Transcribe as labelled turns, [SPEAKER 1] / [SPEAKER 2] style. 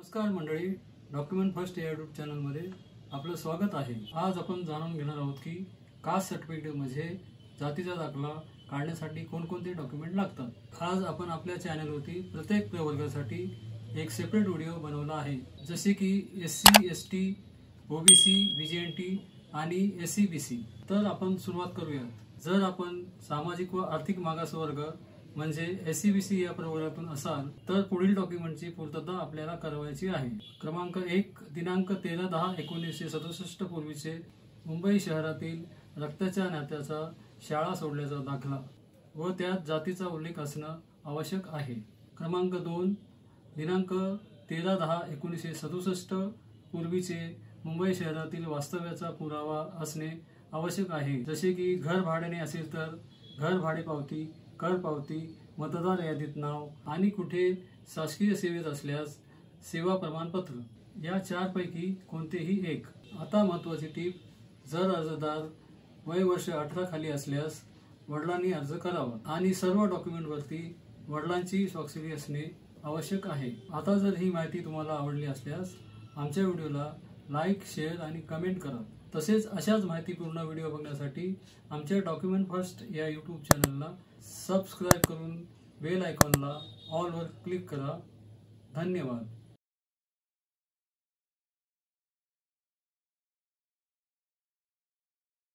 [SPEAKER 1] नमस्कार मंडळी, document first या यूट्यूब चॅनलमध्ये आपलं स्वागत आहे। आज आपण जाणून घेणार आहोत की कास्ट सर्टिफिकेटमध्ये जातीचा दाखला काढण्यासाठी कोणकोणते डॉक्युमेंट लागतात। आज आपण आपल्या चॅनलवरती प्रत्येक प्रवर्गासाठी एक सेपरेट व्हिडिओ बनवला आहे, जसे की SC ST OBC VGNT आणि SC BC। तर आपण सुरुवात करूया। जर आपण सामाजिक व आर्थिक मागासवर्ग म्हणजे SC BC या प्रवर्गातून असाल तर पुढील डॉक्युमेंटची पूर्तता आपल्याला करायची आहे। क्रमांक 1 दिनांक 13/10/1967 पूर्वीचे मुंबई शहरातील रक्ताच्या नात्याचा शाळा सोडल्याचा दाखला व त्यात जातीचा उल्लेख असणं आवश्यक आहे। क्रमांक 2 दिनांक 13/10/1967 पूर्वीचे मुंबई शहरातील वास्तव्याचा पुरावा असणे आवश्यक आहे, जसे की घर भाड्याने असेल तर घर भाडे पावती, कर पावती, मतदार यादीत नाव आणि कुठे शासकीय सेवेत असल्यास सेवा प्रमाणपत्र। या 4 पैकी कोणतेही एक। आता महत्त्वाची टीप, जर अर्जदार वय वर्ष 18 खाली असल्यास वडिलांनी अर्ज करावा आणि सर्व डॉक्युमेंटवरती वडिलांची स्वाक्षरी असणे आवश्यक आहे। आता जर ही माहिती तुम्हाला आवडली असल्यास आमच्या व्हिडिओला लाईक, शेअर आणि कमेंट करा। तसेच अशाच माहितीपूर्ण व्हिडिओ बघण्यासाठी आमच्या डॉक्युमेंट फर्स्ट या यूट्यूब चॅनलला सबस्क्राइब करून बेल आयकॉनला ऑल वर क्लिक करा। धन्यवाद।